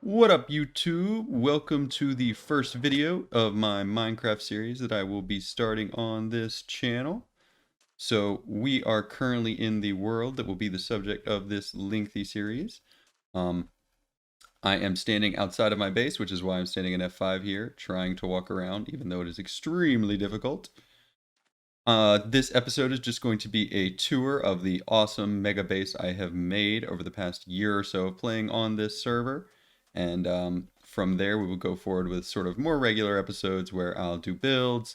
What up, YouTube? Welcome to the first video of my Minecraft series that I will be starting on this channel. So we are currently in the world that will be the subject of this lengthy series. Um, I am standing outside of my base, which is why I'm standing in F5 here, trying to walk around, even though it is extremely difficult. This episode is just going to be a tour of the awesome mega base I have made over the past year or so of playing on this server. And from there, we will go forward with sort of more regular episodes where I'll do builds,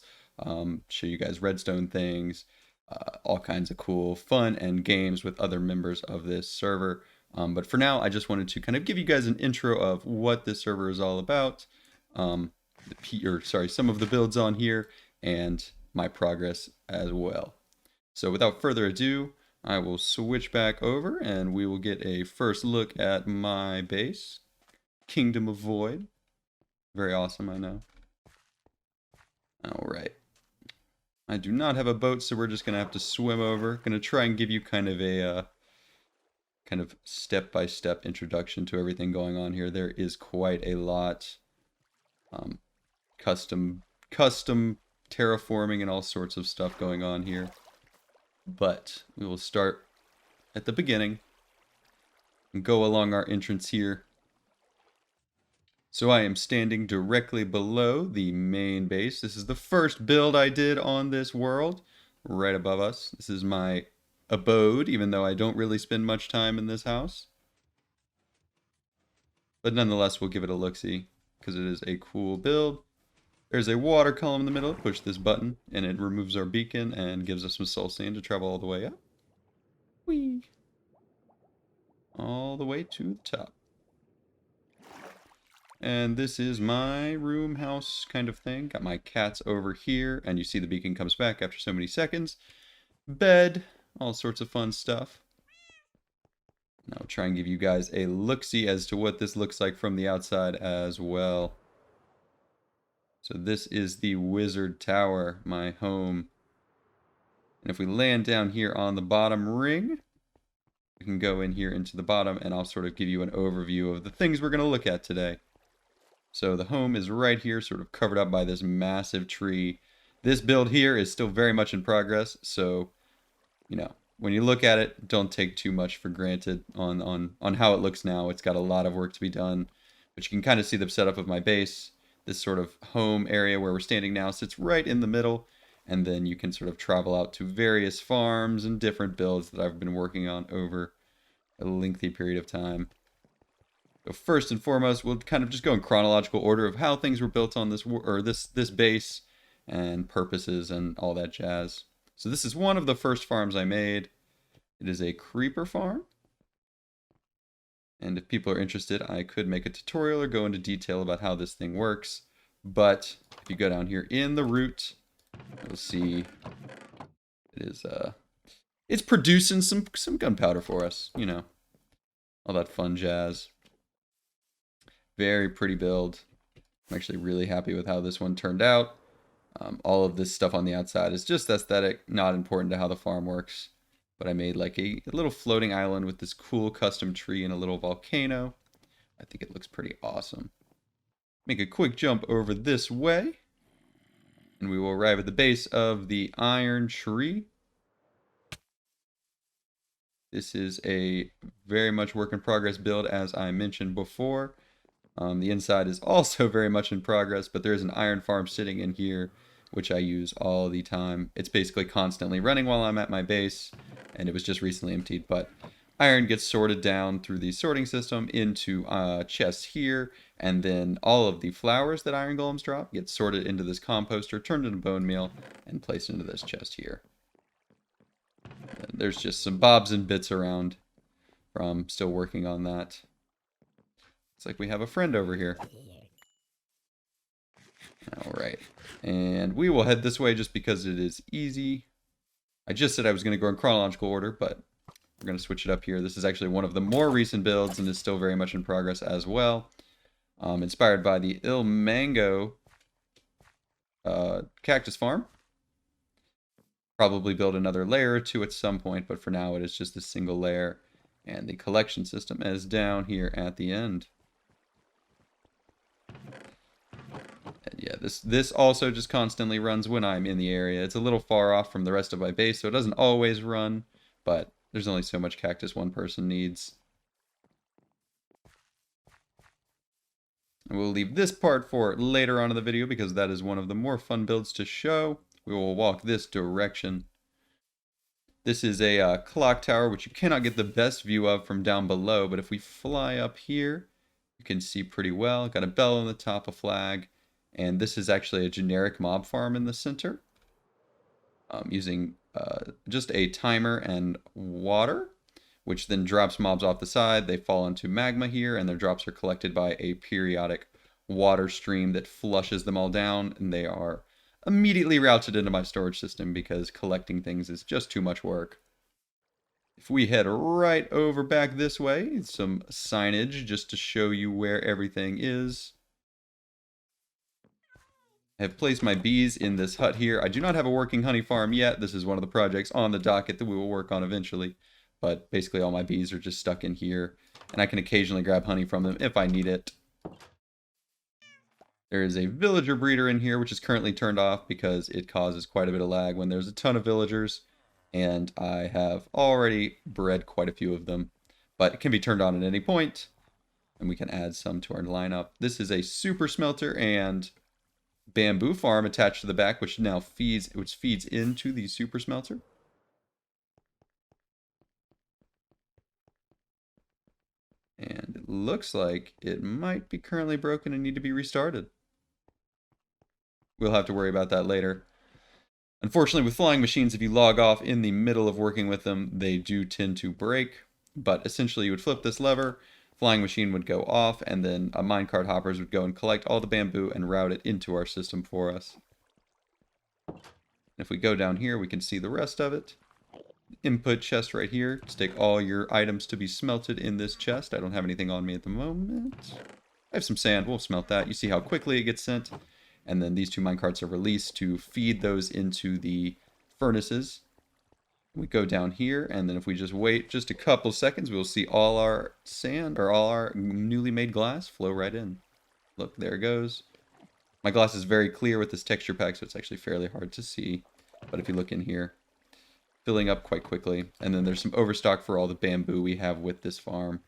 show you guys redstone things, all kinds of cool fun and games with other members of this server. But for now, I just wanted to kind of give you guys an intro of what this server is all about, some of the builds on here, and my progress as well. So without further ado, I will switch back over and we will get a first look at my base. Kingdom of Void. Very awesome, I know. Alright. I do not have a boat, so we're just going to have to swim over. Going to try and give you kind of a step-by-step introduction to everything going on here. There is quite a lot. Custom terraforming and all sorts of stuff going on here. But we will start at the beginning and go along our entrance here. So I am standing directly below the main base. This is the first build I did on this world, right above us. This is my abode, even though I don't really spend much time in this house. But nonetheless, we'll give it a look-see, because it is a cool build. There's a water column in the middle. Push this button, and it removes our beacon and gives us some soul sand to travel all the way up. Whee! All the way to the top. And this is my room house kind of thing. Got my cats over here, and you see the beacon comes back after so many seconds. Bed, all sorts of fun stuff. Now I'll try and give you guys a look-see as to what this looks like from the outside as well. So this is the Wizard Tower, my home. And if we land down here on the bottom ring, we can go in here into the bottom, and I'll sort of give you an overview of the things we're going to look at today. So the home is right here, sort of covered up by this massive tree. This build here is still very much in progress, so, you know, when you look at it, don't take too much for granted on how it looks now. It's got a lot of work to be done, but you can kind of see the setup of my base. This sort of home area where we're standing now sits right in the middle, and then you can sort of travel out to various farms and different builds that I've been working on over a lengthy period of time. So first and foremost, we'll kind of just go in chronological order of how things were built on this base and purposes and all that jazz. So this is one of the first farms I made. It is a creeper farm. And if people are interested, I could make a tutorial or go into detail about how this thing works. But if you go down here in the root, you'll see it's producing some gunpowder for us, you know, all that fun jazz. Very pretty build. I'm actually really happy with how this one turned out. All of this stuff on the outside is just aesthetic, not important to how the farm works. But I made like a little floating island with this cool custom tree and a little volcano. I think it looks pretty awesome. Make a quick jump over this way, and we will arrive at the base of the iron tree. This is a very much work in progress build, as I mentioned before. The inside is also very much in progress, but there's an iron farm sitting in here, which I use all the time. It's basically constantly running while I'm at my base, and it was just recently emptied, but iron gets sorted down through the sorting system into chests here, and then all of the flowers that iron golems drop get sorted into this composter, turned into bone meal, and placed into this chest here. And there's just some bobs and bits around from still working on that. It's like we have a friend over here. Alright. And we will head this way just because it is easy. I just said I was going to go in chronological order, but we're going to switch it up here. This is actually one of the more recent builds and is still very much in progress as well. Inspired by the Il Mango cactus farm. Probably build another layer or two at some point, but for now it is just a single layer. And the collection system is down here at the end. And yeah, this also just constantly runs when I'm in the area. It's a little far off from the rest of my base, so it doesn't always run, but there's only so much cactus one person needs. And we'll leave this part for later on in the video because that is one of the more fun builds to show. We will walk this direction. This is a clock tower, which you cannot get the best view of from down below, but if we fly up here, you can see pretty well. Got a bell on the top, a flag, and this is actually a generic mob farm in the center. Using just a timer and water, which then drops mobs off the side. They fall into magma here, and their drops are collected by a periodic water stream that flushes them all down, and they are immediately routed into my storage system because collecting things is just too much work. If we head right over back this way, some signage just to show you where everything is. I have placed my bees in this hut here. I do not have a working honey farm yet. This is one of the projects on the docket that we will work on eventually. But basically all my bees are just stuck in here, and I can occasionally grab honey from them if I need it. There is a villager breeder in here, which is currently turned off because it causes quite a bit of lag when there's a ton of villagers, and I have already bred quite a few of them. But it can be turned on at any point, and we can add some to our lineup. This is a super smelter and bamboo farm attached to the back, which feeds into the super smelter. And it looks like it might be currently broken and need to be restarted. We'll have to worry about that later. Unfortunately, with flying machines, if you log off in the middle of working with them, they do tend to break. But essentially, you would flip this lever, flying machine would go off, and then minecart hoppers would go and collect all the bamboo and route it into our system for us. And if we go down here, we can see the rest of it. Input chest right here. Stick all your items to be smelted in this chest. I don't have anything on me at the moment. I have some sand. We'll smelt that. You see how quickly it gets sent. And then these two minecarts are released to feed those into the furnaces. We go down here, and then if we just wait just a couple seconds, we'll see all our sand, or all our newly made glass, flow right in. Look, there it goes. My glass is very clear with this texture pack, so it's actually fairly hard to see. But if you look in here, filling up quite quickly. And then there's some overstock for all the bamboo we have with this farm.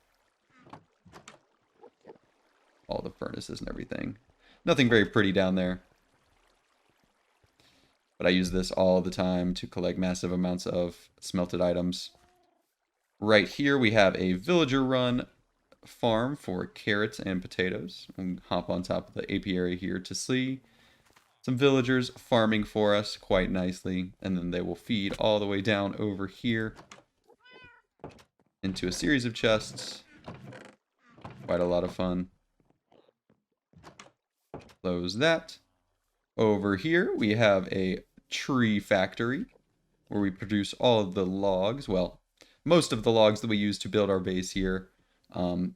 All the furnaces and everything. Nothing very pretty down there. But I use this all the time to collect massive amounts of smelted items. Right here we have a villager run farm for carrots and potatoes. I'll hop on top of the apiary here to see some villagers farming for us quite nicely. And then they will feed all the way down over here into a series of chests. Quite a lot of fun. Close that. Over here we have a tree factory where we produce all of the logs. Well, most of the logs that we use to build our base here.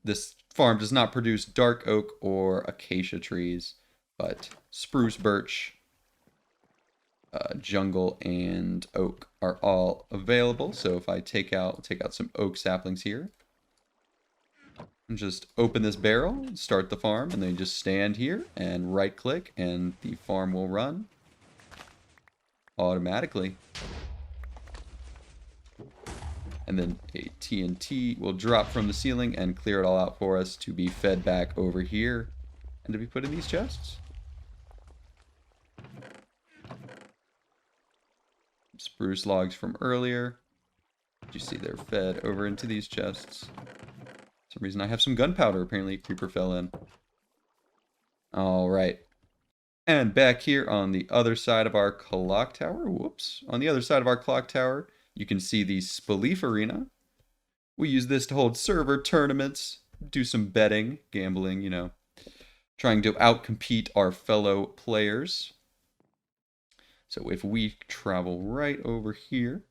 This farm does not produce dark oak or acacia trees, but spruce, birch, jungle, and oak are all available. So if I take out some oak saplings here, and just open this barrel, start the farm, and then just stand here and right click and the farm will run automatically. And then a TNT will drop from the ceiling and clear it all out for us to be fed back over here and to be put in these chests. Spruce logs from earlier. You see they're fed over into these chests. For some reason I have some gunpowder. Apparently a creeper fell in. Alright. And back here on the other side of our clock tower. Whoops. On the other side of our clock tower, you can see the Spaleaf Arena. We use this to hold server tournaments, do some betting, gambling, you know. Trying to outcompete our fellow players. So if we travel right over here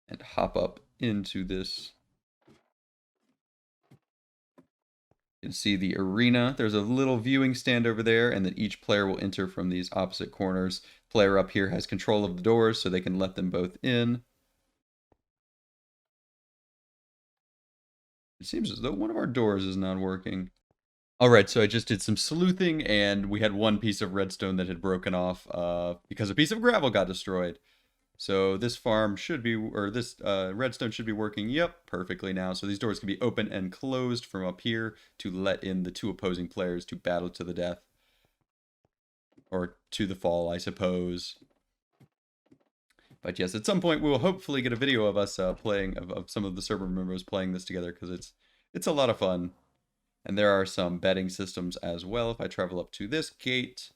and hop up into this, you can see the arena. There's a little viewing stand over there, and then each player will enter from these opposite corners. Player up here has control of the doors, so they can let them both in. It seems as though one of our doors is not working. Alright, so I just did some sleuthing, and we had one piece of redstone that had broken off because a piece of gravel got destroyed. So this farm should be, or this redstone should be working, yep, perfectly now. So these doors can be open and closed from up here to let in the two opposing players to battle to the death. Or to the fall, I suppose. But yes, at some point we will hopefully get a video of us playing, of some of the server members playing this together, because it's a lot of fun. And there are some betting systems as well. If I travel up to this gate,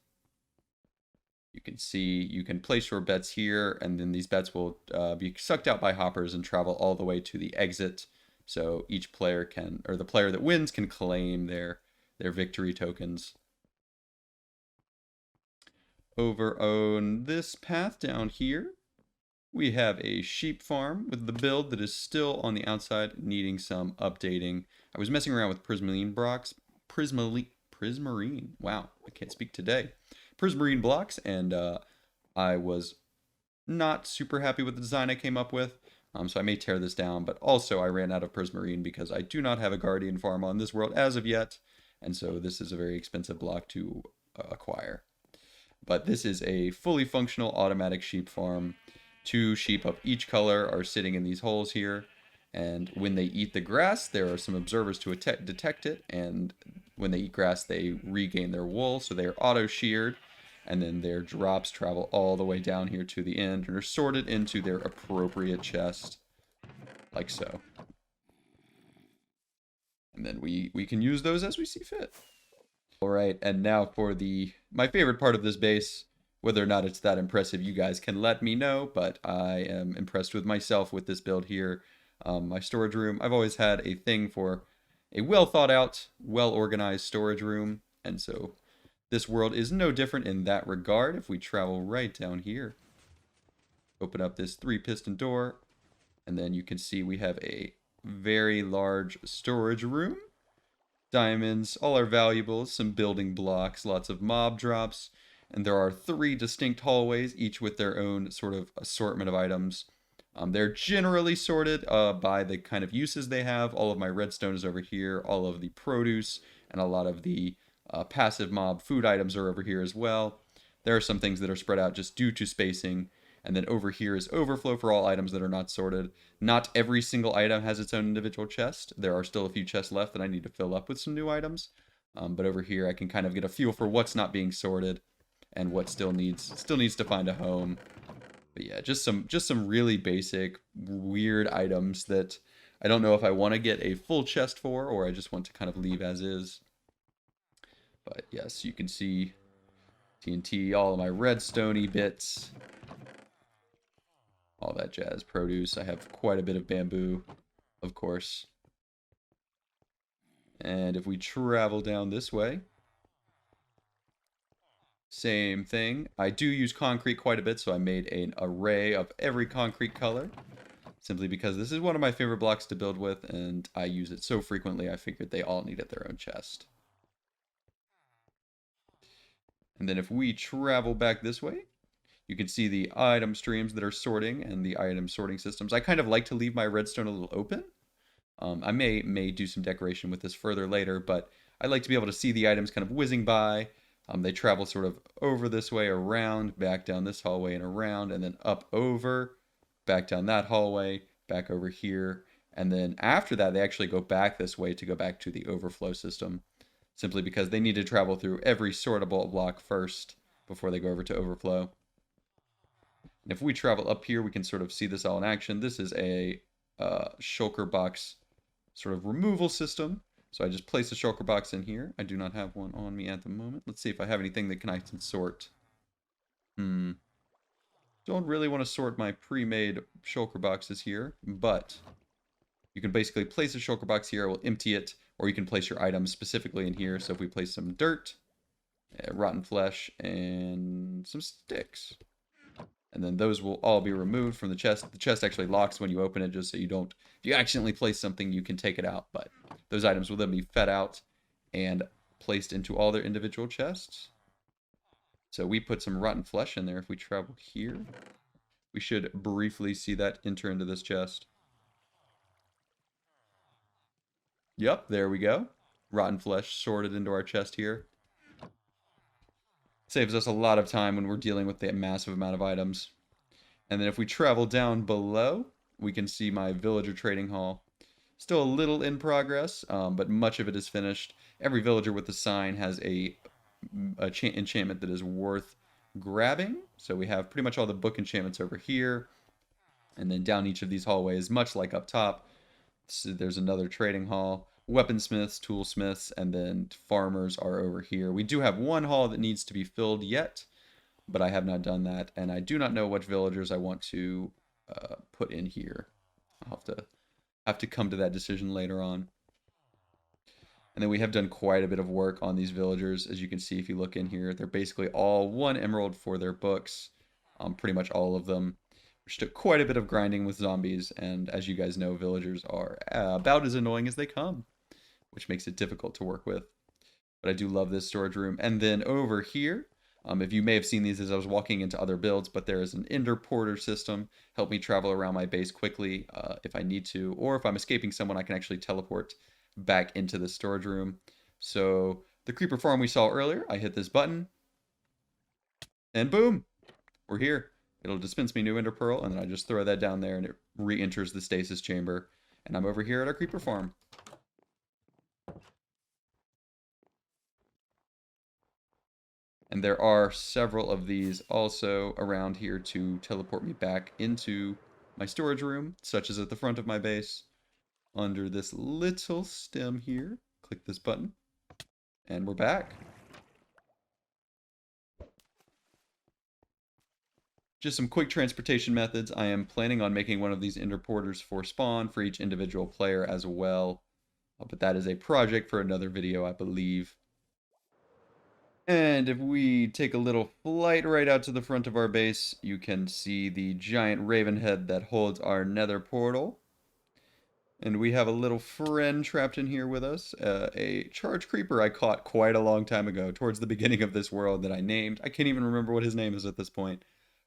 you can see you can place your bets here, and then these bets will be sucked out by hoppers and travel all the way to the exit. So each player can, or the player that wins can claim their victory tokens. Over on this path down here, we have a sheep farm with the build that is still on the outside, needing some updating. I was messing around with prismarine blocks. Prismarine. Wow, I can't speak today. Prismarine blocks, and I was not super happy with the design I came up with. So I may tear this down, but also I ran out of prismarine because I do not have a guardian farm on this world as of yet, and so this is a very expensive block to acquire. But this is a fully functional automatic sheep farm. 2 sheep of each color are sitting in these holes here, and when they eat the grass, there are some observers to detect it, and when they eat grass, they regain their wool, so they are auto-sheared, and then their drops travel all the way down here to the end and are sorted into their appropriate chest, like so. And then we can use those as we see fit. Alright, and now for my favorite part of this base. Whether or not it's that impressive, you guys can let me know, but I am impressed with myself with this build here. My storage room, I've always had a thing for a well thought out, well organized storage room, and so this world is no different in that regard. If we travel right down here, open up this 3-piston door, and then you can see we have a very large storage room. Diamonds, all our valuables, some building blocks, lots of mob drops, and there are 3 distinct hallways, each with their own sort of assortment of items. They're generally sorted by the kind of uses they have. All of my redstone is over here, all of the produce, and a lot of the passive mob food items are over here as well. There are some things that are spread out just due to spacing, and then over here is overflow for all items that are not sorted. Not every single item has its own individual chest. There are still a few chests left that I need to fill up with some new items. But over here I can kind of get a feel for what's not being sorted and what still needs to find a home. But yeah, just some really basic weird items that I don't know if I want to get a full chest for, or I just want to kind of leave as is. But yes, you can see TNT, all of my redstone-y bits, all that jazz. Produce, I have quite a bit of bamboo, of course. And if we travel down this way, same thing. I do use concrete quite a bit, so I made an array of every concrete color, simply because this is one of my favorite blocks to build with, and I use it so frequently I figured they all needed their own chest. And then if we travel back this way, you can see the item streams that are sorting and the item sorting systems. I kind of like to leave my redstone a little open. I may do some decoration with this further later, but I like to be able to see the items kind of whizzing by. They travel sort of over this way, around, back down this hallway and around, and then up over, back down that hallway, back over here. And then after that, they actually go back this way to go back to the overflow system, simply because they need to travel through every sortable block first before they go over to overflow. And if we travel up here, we can sort of see this all in action. This is a shulker box sort of removal system. So I just place a shulker box in here. I do not have one on me at the moment. Let's see if I have anything that I can sort. Don't really want to sort my pre-made shulker boxes here, but you can basically place a shulker box here. It will empty it, or you can place your items specifically in here. So if we place some dirt, rotten flesh, and some sticks, and then those will all be removed from the chest. The chest actually locks when you open it, just so you don't, if you accidentally place something, you can take it out. But those items will then be fed out and placed into all their individual chests. So we put some rotten flesh in there. If we travel here, we should briefly see that enter into this chest. Yep, there we go. rotten flesh sorted into our chest here. Saves us a lot of time when we're dealing with the massive amount of items. And then if we travel down below, we can see my villager trading hall. Still a little in progress, but much of it is finished. Every villager with a sign has a enchantment that is worth grabbing. So we have pretty much all the book enchantments over here. And then down each of these hallways, much like up top, so there's another trading hall. Weaponsmiths, toolsmiths, and then farmers are over here. We do have one hall that needs to be filled yet, but I have not done that. And I do not know which villagers I want to put in here. I'll have to come to that decision later on. And then we have done quite a bit of work on these villagers. As you can see, if you look in here, they're basically all 1 emerald for their books. Pretty much all of them. Which took quite a bit of grinding with zombies. And as you guys know, villagers are about as annoying as they come, which makes it difficult to work with. But I do love this storage room. And then over here, if you may have seen these as I was walking into other builds, but there is an ender porter system. Help me travel around my base quickly if I need to. Or if I'm escaping someone, I can actually teleport back into the storage room. So the creeper farm we saw earlier, I hit this button. And boom! We're here. It'll dispense me new ender pearl, and then I just throw that down there, and it re-enters the stasis chamber. And I'm over here at our creeper farm. And there are several of these also around here to teleport me back into my storage room, such as at the front of my base, under this little stem here. Click this button, and we're back. Just some quick transportation methods. I am planning on making one of these ender porters for spawn for each individual player as well. But that is a project for another video, I believe. And if we take a little flight right out to the front of our base, you can see the giant raven head that holds our nether portal. And we have a little friend trapped in here with us, a charge creeper I caught quite a long time ago, towards the beginning of this world that I named. I can't even remember what his name is at this point,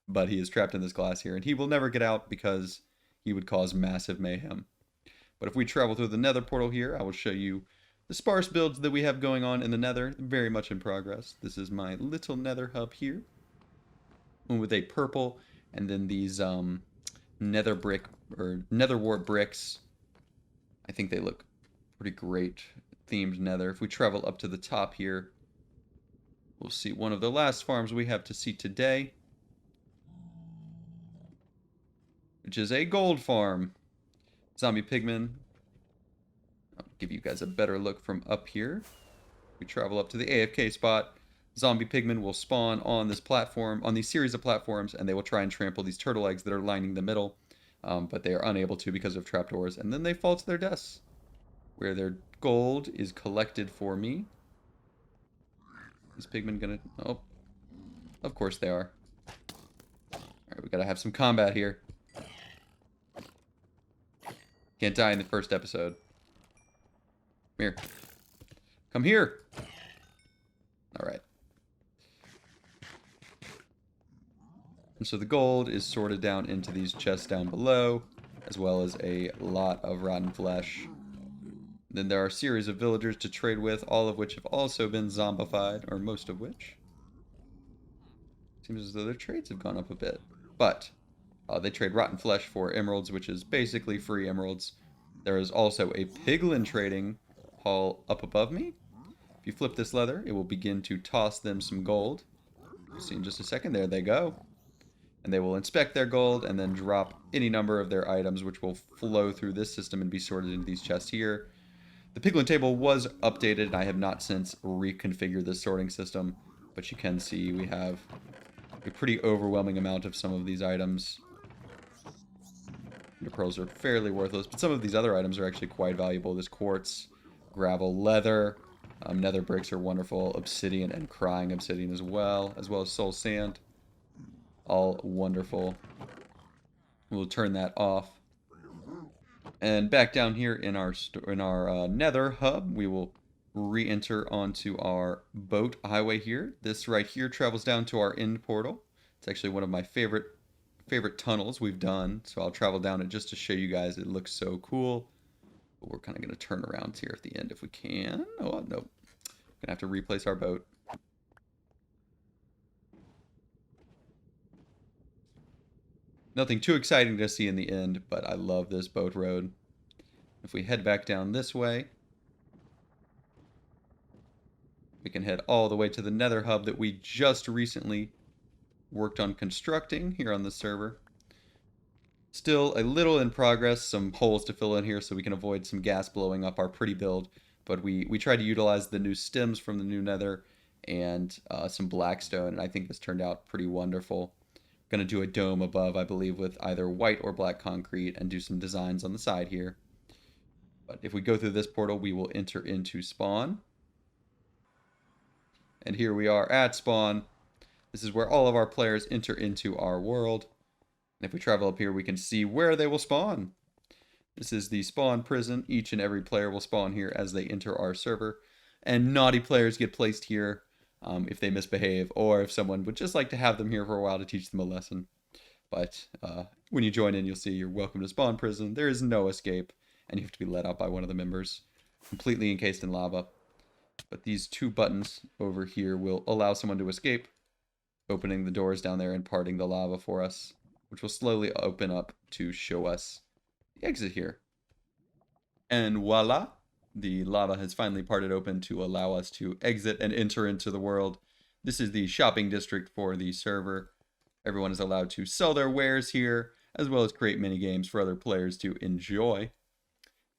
but he is trapped in this glass here, and he will never get out because he would cause massive mayhem. But if we travel through the nether portal here, I will show you the sparse builds that we have going on in the nether, very much in progress. This is my little nether hub here, with a purple, and then these nether brick, or nether wart bricks. I think they look pretty great, themed nether. If we travel up to the top here, we'll see one of the last farms we have to see today, which is a gold farm. Zombie pigmen. I'll give you guys a better look from up here. We travel up to the AFK spot. Zombie pigmen will spawn on this platform, on these series of platforms, and they will try and trample these turtle eggs that are lining the middle. But they are unable to because of trapdoors, and then they fall to their deaths, where their gold is collected for me. Is pigmen gonna... Oh, of course they are. Alright, we gotta have some combat here. Can't die in the first episode. Come here. Come here! Alright. And so the gold is sorted down into these chests down below, as well as a lot of rotten flesh. Then there are a series of villagers to trade with, all of which have also been zombified, or most of which. Seems as though their trades have gone up a bit. But they trade rotten flesh for emeralds, which is basically free emeralds. There is also a piglin trading hall up above me. If you flip this leather, it will begin to toss them some gold. You'll see in just a second. There they go. And they will inspect their gold and then drop any number of their items, which will flow through this system and be sorted into these chests here. The piglin table was updated, and I have not since reconfigured this sorting system. But you can see we have a pretty overwhelming amount of some of these items. The pearls are fairly worthless, but some of these other items are actually quite valuable. This quartz, gravel, leather, nether bricks are wonderful, obsidian and crying obsidian as well as soul sand. All wonderful. We'll turn that off. And back down here in our nether hub, we will re-enter onto our boat highway here. This right here travels down to our end portal. It's actually one of my favorite tunnels we've done, so I'll travel down it just to show you guys. It looks so cool. But we're kind of going to turn around here at the end if we can. Oh, nope. Gonna have to replace our boat. Nothing too exciting to see in the end, but I love this boat road. If we head back down this way, we can head all the way to the Nether hub that we just recently worked on constructing here on the server. Still a little in progress, some holes to fill in here so we can avoid some gas blowing up our pretty build. But we tried to utilize the new stems from the new Nether and some blackstone, and I think this turned out pretty wonderful. Going to do a dome above, I believe, with either white or black concrete and do some designs on the side here. But if we go through this portal, we will enter into spawn. And here we are at spawn. This is where all of our players enter into our world. And if we travel up here, we can see where they will spawn. This is the spawn prison. Each and every player will spawn here as they enter our server. And naughty players get placed here if they misbehave, or if someone would just like to have them here for a while to teach them a lesson. But when you join in, you'll see you're welcome to spawn prison. There is no escape, and you have to be let out by one of the members, completely encased in lava. But these two buttons over here will allow someone to escape, opening the doors down there and parting the lava for us, which will slowly open up to show us the exit here. And voila, the lava has finally parted open to allow us to exit and enter into the world. This is the shopping district for the server. Everyone is allowed to sell their wares here, as well as create mini games for other players to enjoy.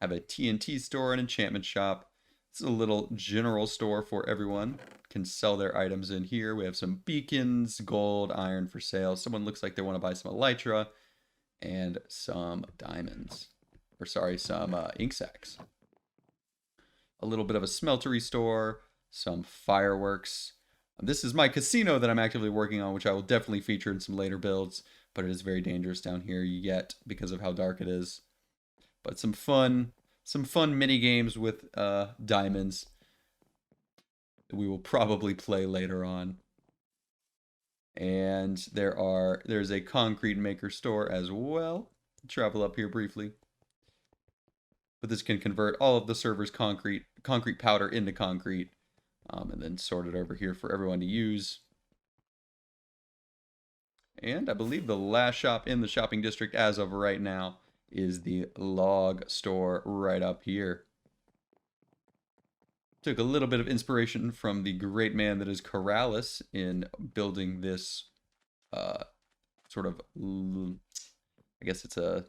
Have a TNT store and enchantment shop. It's a little general store for everyone. Can sell their items in here. We have some beacons, gold, iron for sale. Someone looks like they want to buy some elytra and some diamonds. Or sorry, some ink sacs. A little bit of a smeltery store, some fireworks. This is my casino that I'm actively working on, which I will definitely feature in some later builds, but it is very dangerous down here yet because of how dark it is. But some fun mini games with diamonds that we will probably play later on. And there's a concrete maker store as well. Travel up here briefly. But this can convert all of the server's concrete powder into concrete, and then sort it over here for everyone to use. And I believe the last shop in the shopping district as of right now is the log store right up here. Took a little bit of inspiration from the great man that is Corrales in building this sort of, I guess it's a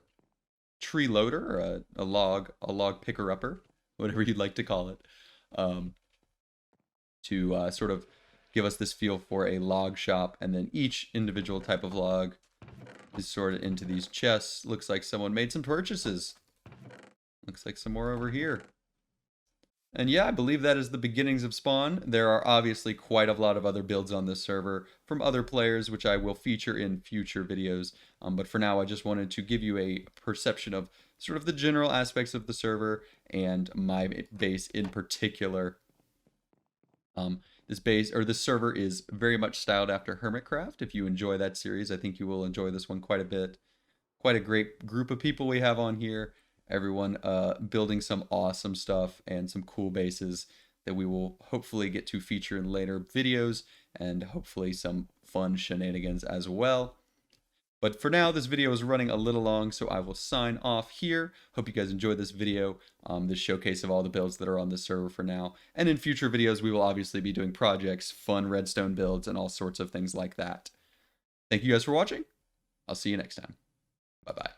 tree loader, or a log picker upper, whatever you'd like to call it, to sort of give us this feel for a log shop. And then each individual type of log is sorted into these chests. Looks like someone made some purchases. Looks like some more over here. And yeah, I believe that is the beginnings of Spawn. There are obviously quite a lot of other builds on this server from other players, which I will feature in future videos. But for now, I just wanted to give you a perception of sort of the general aspects of the server and my base in particular. This server is very much styled after MineCraft. If you enjoy that series, I think you will enjoy this one quite a bit. Quite a great group of people we have on here. Everyone building some awesome stuff and some cool bases that we will hopefully get to feature in later videos, and hopefully some fun shenanigans as well. But for now, this video is running a little long, so I will sign off here. Hope you guys enjoyed this video, this showcase of all the builds that are on this server for now. And in future videos, we will obviously be doing projects, fun redstone builds, and all sorts of things like that. Thank you guys for watching. I'll see you next time. Bye-bye.